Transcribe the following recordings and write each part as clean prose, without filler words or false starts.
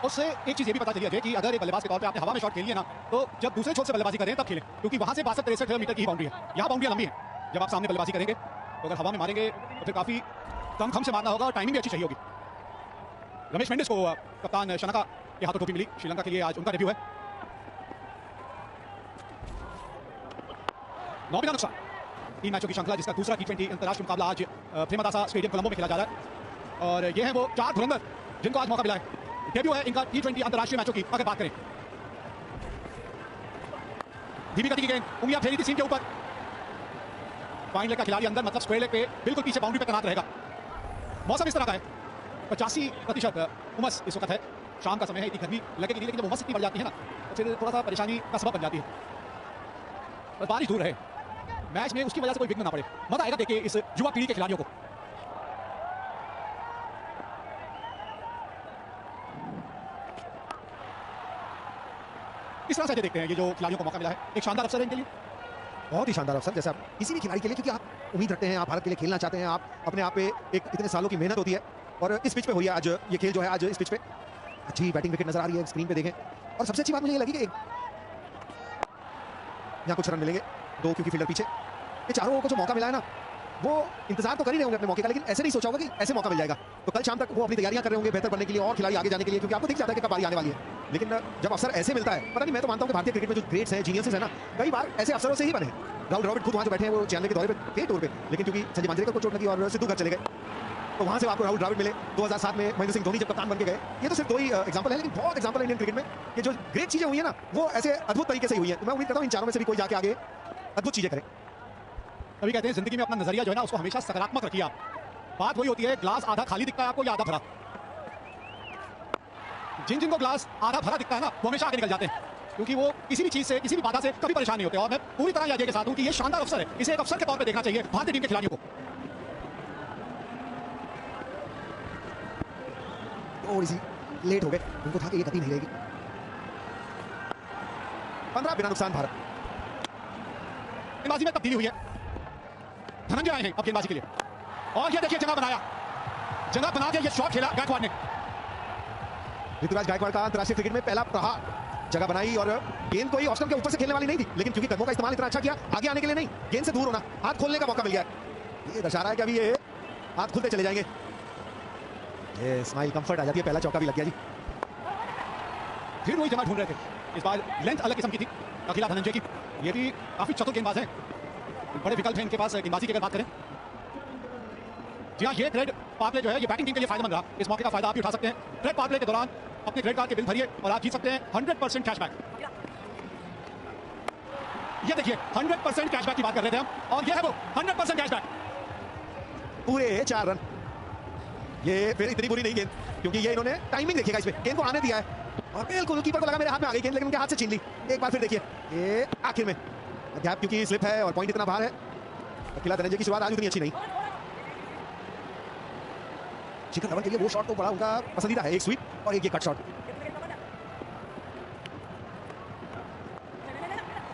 उससे एक चीज़ ये भी पता चली है कि अगर एक बल्लेबाज के तौर पे आपने हवा में शॉट खेली है ना, तो जब दूसरे छोर से बल्लेबाजी करें तब खेलें, क्योंकि वहां से 62-63 मीटर की बाउंड्री है। यहाँ बाउंड्री लंबी है। जब आप सामने बल्लेबाजी करेंगे तो अगर हवा में मारेंगे तो फिर काफी कम खम से मारना होगा और टाइमिंग भी अच्छी चाहिए होगी। रमेश मेंडिस को कप्तान शनाका के हाथों टोपी मिली। श्रीलंका के लिए आज उनका डेब्यू है। 9 बिना नुकसान 3 मैचों की श्रृंखला, जिसका दूसरा T20 अंतर्राष्ट्रीय मुकाबला आज प्रेमदासा स्टेडियम कोलंबो में खेला जा रहा है। और ये हैं वो 4 धुरंधर जिनको आज मौका मिला है। डेब्यू है इनका T20 अंतर्राष्ट्रीय मैचों की। अगर बात करें, धीमी गति की गेंद, उंगलियां फेरी थी सीम के ऊपर। फाइन लेग का खिलाड़ी अंदर, मतलब स्क्वायर लेग पे बिल्कुल पीछे बाउंड्री पे तैनात रहेगा। मौसम इस तरह का है, 85% उमस इस वक्त है। शाम का समय है, इतनी गर्मी लगेगी, लेकिन जब उमस इतनी बढ़ जाती है ना तो फिर थोड़ा सा परेशानी का सबब बन जाती है। बस बारिश दूर रहे, मैच में उसकी वजह से कोई विघ्न ना पड़े। मजा आएगा देखिए इस युवा पीढ़ी के खिलाड़ियों को। इस तरह से देखते हैं ये जो खिलाड़ियों को मौका मिला है, एक शानदार अवसर है इनके लिए, बहुत ही शानदार अवसर। जैसे आप किसी भी खिलाड़ी के लिए, क्योंकि आप उम्मीद रखते हैं, आप भारत के लिए खेलना चाहते हैं, आप अपने आप पे एक इतने सालों की मेहनत होती है और इस पिच पे हुई है आज ये खेल जो है। आज इस पिच पे अच्छी बैटिंग विकेट नजर आ रही है, स्क्रीन पे देखें। और सबसे अच्छी बात मुझे ये लगी कि यहाँ कुछ रन मिलेंगे, 2 क्योंकि फील्डर पीछे। ये चारों को जो मौका मिला है ना, वो इंतजार तो कर ही रहे होंगे अपने मौके का, लेकिन ऐसे नहीं सोचा होगा कि ऐसे मौका मिल जाएगा। तो कल शाम तक वो अपनी तैयारियां कर रहे होंगे बेहतर बनने के लिए और खिलाड़ी आगे जाने के लिए, क्योंकि आपको दिख जाता है कि कब बारी आने वाली है। लेकिन जब अवसर ऐसे मिलता है, पता नहीं, मैं तो मानता हूं कि भारतीय क्रिकेट में जो ग्रेट्स हैं, जीनियसेस हैं ना, कई बार ऐसे अवसरों से ही बने। राहुल द्रविड़ खुद वहां जो बैठे हैं वो चेन्नई के दौरे पे थे, टूर पे, लेकिन क्योंकि संजय मांजरेकर को चोट लगी और सिद्धू घर चले गए, तो वहां से आपको राहुल द्रविड़ मिले। 2007 में महेंद्र सिंह धोनी जब कप्तान बन के गए। ये तो सिर्फ 2 ही एग्जांपल है, लेकिन बहुत एग्जांपल है इंडियन क्रिकेट में कि जो ग्रेट चीजें हुई है ना, वो ऐसे अद्भुत तरीके से हुई है। तो मैं उम्मीद करता हूं इन चारों में से भी कोई जाके आगे अद्भुत चीजें करे। अभी कहते हैं जिंदगी में अपना नजरिया जो है ना, उसको हमेशा सकारात्मक रखिए आप। बात वही होती है, ग्लास आधा खाली दिखता है आपको या आधा भरा। जिनको ग्लास आधा भरा दिखता है ना, वो हमेशा आगे निकल जाते हैं, क्योंकि वो किसी भी चीज से, किसी भी बाधा से कभी परेशान नहीं होते। और मैं पूरी तरह याद के साथ हूं कि ये शानदार अवसर है, इसे एक अवसर के तौर पे देखना चाहिए भारतीय टीम के खिलाड़ियों को। थोड़ी सी लेट हो गए, उनको था कि ये गति नहीं रहेगी। 15 बिना नुकसान भारत। गेंदबाजी में तब्दीली हुई है, धनंजय आए हैं अब गेंदबाजी के लिए। और ये देखिए जगह बनाया, जगह बना के ये शॉट खेला गायकवाड़ ने। ऋतुराज गायकवाड़ का अंतर्राष्ट्रीय क्रिकेट में पहला प्रहार, जगह बनाई और गेंद कोई ऑस्टन के ऊपर से खेलने वाली नहीं थी, लेकिन क्योंकि कदमों का इस्तेमाल इतना अच्छा किया, आगे आने के लिए नहीं, गेंद से दूर होना, हाथ खोलने का मौका मिल गया। ये दर्शा रहा है कि अभी ये हाथ खुलते चले जाएंगे। ये स्माइल कंफर्ट आ जाती है, पहला चौका भी लग गया जी। फिर वही जगह ढूंढ रहे थे, इस बार लेंथ अलग किस्म की थी अखिला धनंजय की। ये भी काफी चतुर गेंदबाज हैं, बड़े विकल्प हैं इनके पास गेंदबाजी की अगर बात करें। जी हाँ, ये थ्रेड पावले जो है ये बैटिंग टीम के लिए फायदेमंद रहा। इस मौके का फायदा आप भी उठा सकते हैं। थ्रेड पावले के दौरान अपने क्रेडिट कार्ड के बिल भरिए और आप जीत सकते हैं 100% कैशबैक। ये देखिए 100% कैशबैक की बात कर रहे थे हम, और ये है वो 100% कैशबैक। पूरे 4 रन। ये फिर इतनी बुरी नहीं गेंद, क्योंकि ये इन्होंने टाइमिंग देखिएगा, इसमें गेंद को आने दिया है और बिल्कुल कीपर को लगा मेरे हाथ में आ गई गेंद, लेकिन उनके हाथ से छीन ली। एक बार फिर देखिए, ये आखिर में गैप, क्योंकि स्लिप है और पॉइंट इतना बाहर है। अखिला धनंजय की शुरुआत आज उतनी अच्छी नहीं। शिखर धवन के लिए वो शॉट तो बड़ा उनका पसंदीदा है, एक स्वीप और एक ये कट शॉट।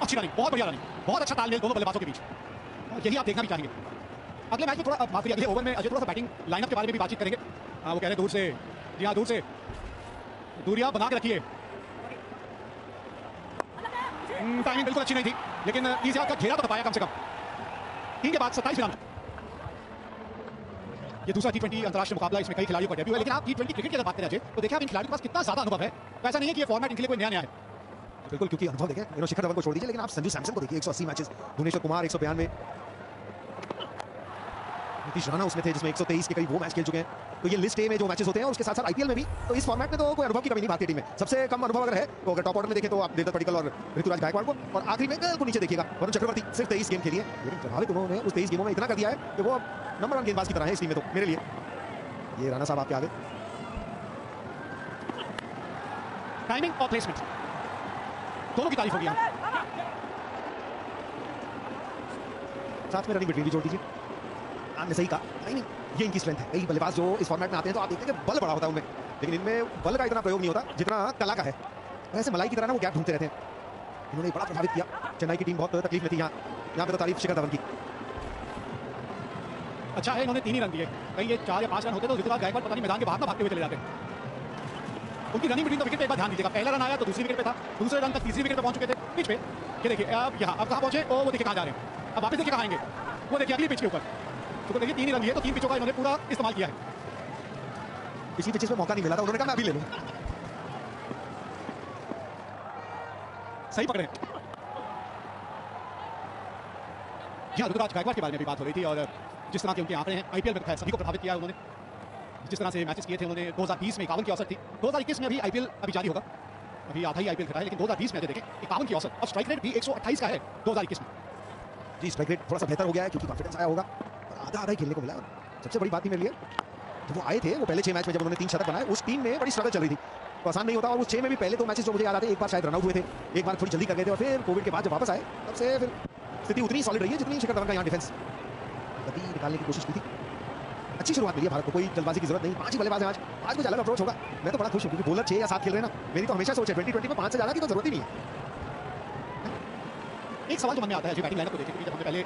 अच्छी रनिंग, बहुत बढ़िया रनिंग, बहुत अच्छा तालमेल दोनों बल्लेबाजों के बीच, और यही आप देखना भी चाहेंगे। अगले मैच में थोड़ा अगले ओवर में अजय थोड़ा सा बैटिंग लाइनअप के बारे में भी बातचीत करेंगे। वो कह रहे हैं दूर से, जी हाँ दूर से दूरियां बना के रखिए। टाइमिंग बिल्कुल अच्छी नहीं थी, लेकिन 30 यार्ड का घेरा तो पाया कम से कम। 3 के बाद 27 रन। ये दूसरा T20 अंतर्राष्ट्रीय मुकाबला, इसमें कई खिलाड़ियों का डेब्यू है। लेकिन आप T20 क्रिकेट की अगर बात करें तो देखिए आप इन खिलाड़ियों के पास कितना ज्यादा अनुभव है। तो ऐसा नहीं है कि ये फॉर्मेट इनके लिए कोई नया है। बिल्कुल, क्योंकि अनुभव देखें, इन्होंने शिखर धवन को छोड़ दीजिए, लेकिन आप संजू सैमसन को देखिए, 180 मैचेस, भुवनेश्वर कुमार 192, नीतीश राणा उसमें थे जिसमें 123 के करीब वो मैच खेल चुके हैं। तो ये लिस्ट ए में जो मैचेस होते हैं, उसके साथ साथ आईपीएल में भी, तो इस फॉर्मेट में तो कोई अनुभव की कमी नहीं भारतीय टीम में। सबसे कम अनुभव अगर है तो अगर टॉप ऑर्डर में देखें तो आप देवदत्त पडिक्कल और ऋतुराज गायकवाड़ को, और आखिरी में को नीचे देखिएगा वरुण चक्रवर्ती। सिर्फ 23 गेम खेली है, लेकिन प्रभावित उन्होंने उस 23 गेमों में इतना कर दिया है कि वो नंबर 1 गेंदबाज की तरह है इस टीम में। तो मेरे लिए ये राणा साहब आपके आगे। टाइमिंग और प्लेसमेंट दोनों की तारीफ होगी। साथ में रनिंग बिटवीन भी जोड़ दीजिए। आपने सही कहा, टाइमिंग ये इनकी स्ट्रेंथ है। कई बल्लेबाज जो इस फॉर्मेट में आते हैं तो आप देखते हैं कि बल बड़ा होता है उनमें, लेकिन इनमें बल का इतना प्रयोग नहीं होता जितना कला का है। वैसे मलाई की तरह ना वो गैप ढूंढते रहते हैं। इन्होंने बड़ा प्रभावित किया। चेन्नई की टीम बहुत तकलीफ में थी यहाँ पे तो तारीफ शिखर धवन की। अच्छा है इन्होंने 3 ही रन दिए, कहीं ये 4 या 5 रन होते तो ऋतुराज गायकवाड़ पता नहीं मैदान के बाहर ना भागते हुए चले जाते। उनकी रनिंग बिटवीन द विकेट पे एक बार ध्यान दीजिएगा, पहला रन आया तो दूसरी विकेट पे था, दूसरे रन तक तीसरी विकेट पे पहुंच चुके थे पिच पे। ये देखिए अब यहाँ अब कहाँ पहुंचे, ओ वो देखिए कहाँ जा रहे हैं, अब वापस देखिए कहाँ आएंगे, वो देखिए अगली पिच के ऊपर। तो देखिए 3 ही रन लिए तो 3 पिचों का इन्होंने पूरा इस्तेमाल किया है। पिछली पिचेस में मौका नहीं मिला था, उन्होंने कहा मैं अभी ले लूं। सही पकड़े। यहाँ ऋतुराज गायकवाड़ के बारे में भी बात हो रही थी और जिस तरह के उनके आंकड़े हैं आईपीएल में सभी को प्रभावित किया है उन्होंने, जिस तरह से मैचेस किए थे उन्होंने। 2020 में 51 की औसत थी, 2021 में भी आईपीएल अभी जारी होगा, अभी आधा ही आईपीएल खेला है, लेकिन 2020 में देखें 51 की औसत और स्ट्राइक रेट भी 128 का है 2021 में। जी स्ट्राइक रेट थोड़ा सा बेहतर हो गया है क्योंकि कॉन्फिडेंस आया होगा, आधा आधा ही खेलने को मिला। सबसे बड़ी बात ही मेरे लिए तो वो आए थे, वो पहले 6 मैच में जब उन्होंने 3 शतक बनाए उस टीम में बड़ी स्ट्रगल चल रही थी, तो आसान नहीं होता। और उस 6 में भी पहले 2 मैचेस जो मुझे याद आते हैं, एक बार शायद रनआउट हुए थे, एक बार थोड़ी जल्दी कर गए थे, और फिर कोविड के बाद जब वापस आए तब से फिर स्थिति उतनी सॉलिड रही है जितनी शिखर धवन का यहाँ डिफेंस कभी निकालने की कोशिश की थी। अच्छी शुरुआत मिली है भारत को, कोई जल्दबाजी की जरूरत नहीं, 5 ही बल्लेबाज हैं आज कुछ अलग अप्रोच होगा। मैं तो बड़ा खुश हूँ क्योंकि बॉलर 6 या 7 खेल रहे हैं ना, मेरी तो हमेशा सोच है 2020 में 5 से ज्यादा की तो जरूरत ही नहीं है। एक सवाल जो मन में आता है बैटिंग लाइनअप को देखें, क्योंकि जब हमने पहले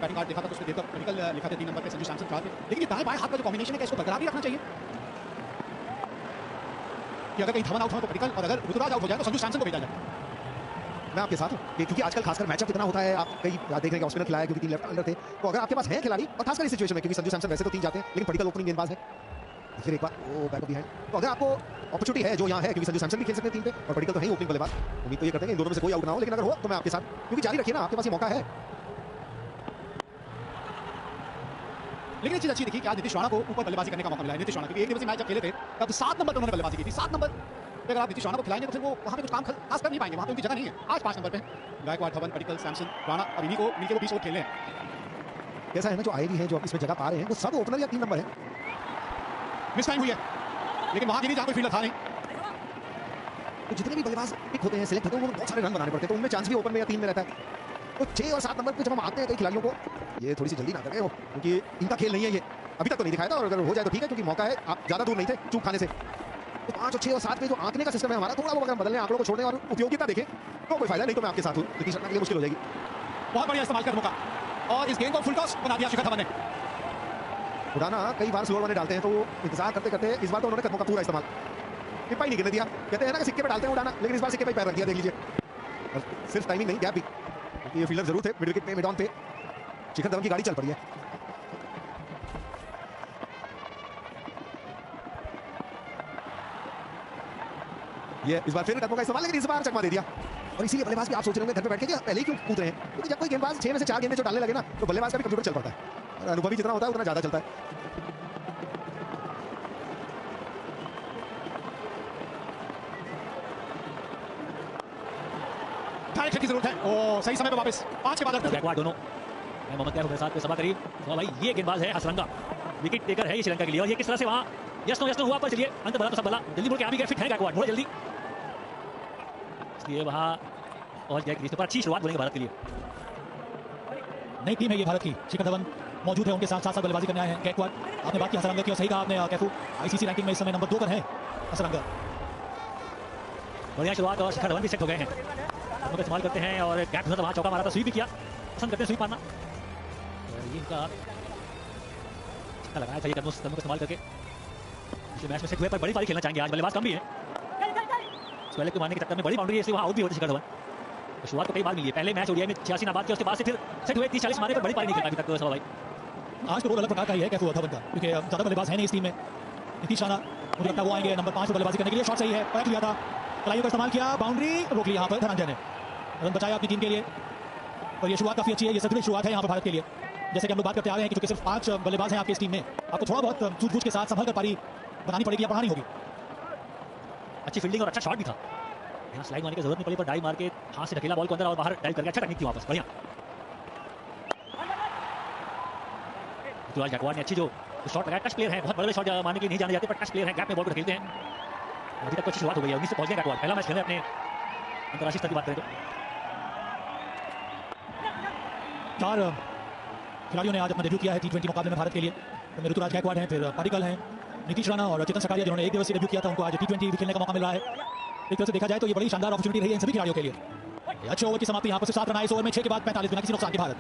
बैटिंग कार्ड देखा था तो उसमें देवदत्त पडिक्कल लिखा था 3 नंबर पे, संजू सैमसन 4 पे, लेकिन ये दाएं बाएं हाथ का जो कॉम्बिनेशन है क्या इसको बरकरार भी रखना चाहिए कि अगर कहीं धवन आउट हो तो पडिक्कल और अगर ऋतुराज आउट हो जाए तो संजू सैमसन को भेजा जाए? मैं आपके साथ हूं क्योंकि आजकल खासकर मैचअप कितना होता है, आप कई देख रहे हैं ऑस्ट्रेलिया खिलाया क्योंकि 3 लेफ्ट हैंडर थे, तो अगर आपके पास है खिलाड़ी और खासकर इस सिचुएशन में क्योंकि संजू सैमसन वैसे तो 3 जाते हैं लेकिन पडिक्कल ओपनिंग गेंदबाज है, फिर एक बार वो बैकअप बिहाइंड, तो अगर आपको अपॉर्चुनिटी है जो यहाँ है क्योंकि संजू सैमसन भी खेल सकते हैं 3 पे और पडिक्कल तो है ही ओपनिंग बल्लेबाज, उम्मीद तो ये करते हैं इन दोनों में से कोई आउट ना हो, लेकिन अगर हो तो मैं आपके साथ, क्योंकि जारी रखिए ना, आपके पास ये मौका है। लेकिन एक चीज अच्छी देखी कि आज नीतीश राणा को ऊपर बल्लेबाजी करने का मौका मिला है। नीतीश राणा क्योंकि एक दिवसीय मैच जब खेले थे तब 7 नंबर पर उन्होंने बल्लेबाजी की थी, 7 नंबर पे अगर आप नीतीश राणा को खिलाएंगे तो फिर वो वहां पे कुछ काम खास कर नहीं पाएंगे, वहां पे उनकी जगह नहीं है। आज 5 नंबर पे गायकवाड़, धवन, पडिक्कल, सैमसन, राणा, अब इन्हीं को मिलकर वो 20 ओवर खेलने हैं। ऐसा है ना, जो आए भी हैं जो इसमें जगह पा रहे हैं वो सब ओपनर या 3 नंबर है। मिस टाइम हुई है लेकिन वहां की नहीं जहां कोई फील्डर था नहीं, तो जितने भी बल्लेबाज पिक होते हैं, सिलेक्ट होते हैं, वो बहुत सारे रन बनाने पड़ते हैं, तो उनमें चांस भी ओपन में या 3 में रहता है। तो 6 और 7 नंबर पे जब हम आते हैं कई खिलाड़ियों को, ये थोड़ी सी जल्दी ना करें हो क्योंकि इनका खेल नहीं है, ये अभी तक तो नहीं दिखाया था, और अगर हो जाए तो ठीक है क्योंकि मौका है, आप ज्यादा दूर नहीं थे चूक खाने से। तो 5 और 6 और 7 पे जो आंकने का सिस्टम है हमारा, थोड़ा वो अगर बदलने, आंकड़ों को छोड़ने और उपयोगिता देखें तो कोई फायदा नहीं, तो मैं आपके साथ हूँ, नीतीश राणा के लिए मुश्किल हो जाएगी। बहुत बढ़िया इस्तेमाल कर मौका और इस गेंद को फुल टॉस बना दिया शिखर धवन ने। उड़ाना कई बार स्लोअर वाले डालते हैं तो वो इंतजार करते करते इस बार तो उन्होंने कदमों का पूरा इस्तेमाल, टिप्पा ही नहीं गिरने दिया, कहते हैं ना कि सिक्के पे डालते हैं उड़ाना, लेकिन इस बार सिक्के पे पैर रख दिया, देख लीजिए। और सिर्फ टाइमिंग नहीं, गैप भी, क्योंकि ये फील्डर जरूर थे मिड विकेट पे, मिड ऑन पे शिखर धवन की गाड़ी चल पड़ी है। ये इस बार फिर कदमों का इस्तेमाल, लेकिन इस बार चकमा दे दिया, और इसीलिए बल्लेबाज भी आप सोच रहे होंगे घर पे बैठ के कि पहले ही क्यों कूद रहे हैं, क्योंकि जब कोई गेंदबाज 6 में से 4 गेंदें जो डालने लगे ना तो बल्लेबाज का भी कंप्यूटर चल पड़ता है, और अनुभवी जितना होता है उतना ज्यादा चलता है। डायरेक्शन की जरूरत है, ओ सही समय पे वापस 5 के बाद गायकवाड़ दोनों मोहम्मद कैफ मेरे साथ के सभा करीब, तो भाई ये गेंदबाज है हसरंगा, विकेट टेकर है ये श्रीलंका के लिए, और ये किस तरह से वहां यस नो हुआ, पर चलिए अंत भला तो सब भला, जल्दी बोल के आ भी गए, फिट है गायकवाड़, थोड़ा जल्दी, इसलिए वहां पहुंच गए क्रीज पर। अच्छी शुरुआत बोलेंगे भारत के लिए, नई टीम है ये भारत की, शिखर धवन मौजूद है उनके साथ साथ बल्लेबाजी करने आए हैं। गायकवाड़, आपने बात की हसरंगा की और सही कहा आपने, कैफू आईसीसी रैंकिंग में इस समय नंबर 2 पर है हसरंगा। बढ़िया शुरुआत और शिखर धवन भी सेट हो गए हैं, दोनों इस्तेमाल करते हैं और गैप वहां चौका मारा था, स्वीप भी किया, पसंद करते हैं स्वीप मारना, ये इनका अच्छा लगा है, कदमों का इस्तेमाल करके मैच में सेट हुए, पर बड़ी पारी खेलना चाहेंगे आज, बल्लेबाज कम भी है, पहले को मारने के चक्कर में बड़ी बाउंड्री है, इसलिए वहां आउट भी होते शिखर धवन। तो शुरुआत तो कई बार मिली है, पहले मैच ओडीआई में 86 नाबाद किया, उसके बाद से फिर सेट हुए 30-40 मारे, पर बड़ी पारी नहीं खेला अभी तक सभा भाई। आज तो रोल अलग प्रकार का ही है कैफू धवन का, क्योंकि ज्यादा बल्लेबाज है नहीं इस टीम में। नीतीश राणा मुझे लगता है वो आएंगे नंबर 5 पर बल्लेबाजी करने के लिए, शॉट सही है, पलट लिया था, कलाइयों का इस्तेमाल किया, बाउंड्री रोक ली यहाँ पर धनंजय ने, रन बचाया अपनी टीम के लिए, और ये शुरुआत काफी अच्छी है, ये संतुलित शुरुआत है यहाँ पर भारत के लिए। जैसे कि हम लोग बात करते आ रहे हैं कि चूंकि सिर्फ 5 बल्लेबाज हैं आपकी इस टीम में, आपको थोड़ा बहुत सूझबूझ के साथ संभल कर पारी बनानी पड़ेगी या बढ़ानी होगी। अच्छी फील्डिंग और अच्छा शॉट भी था, यहाँ स्लाइड मारने की जरूरत नहीं पड़ी, पर डाइव मार के हाथ से ढकेला बॉल को अंदर और बाहर डाइव करके अच्छा टेक्निक थी वापस, बढ़िया। ऋतुराज गायकवाड़ ने अच्छी जो शॉट लगाया, टच प्लेयर है, बहुत बड़े शॉट मारने के नहीं जाने जाते, पर टच प्लेयर है, गैप में बॉल को ढकेलते हैं, अभी तक तो अच्छी शुरुआत हो गई है, 19 से पहुंच गए गायकवाड़, पहला मैच खेले अपने अंतर्राष्ट्रीय स्तर की बात करें तो। 4 खिलाड़ियों ने आज अपना डेब्यू किया है T20 मुकाबले में भारत के लिए, तो ऋतुराज गायकवाड़ हैं, फिर पडिक्कल हैं, नीतीश राणा और चेतन सकारिया जिन्होंने एक दिवसीय डेब्यू किया था, उनको आज T20 भी खेलने का मौका मिल रहा है। एक तरह से देखा जाए तो ये बड़ी शानदार अपॉर्चुनिटी रही है इन सभी खिलाड़ियों के लिए। अच्छे ओवर की समाप्ति यहाँ पर 7 रन आए इस ओवर में, 6 के बाद 45 बिना किसी नुकसान के भारत।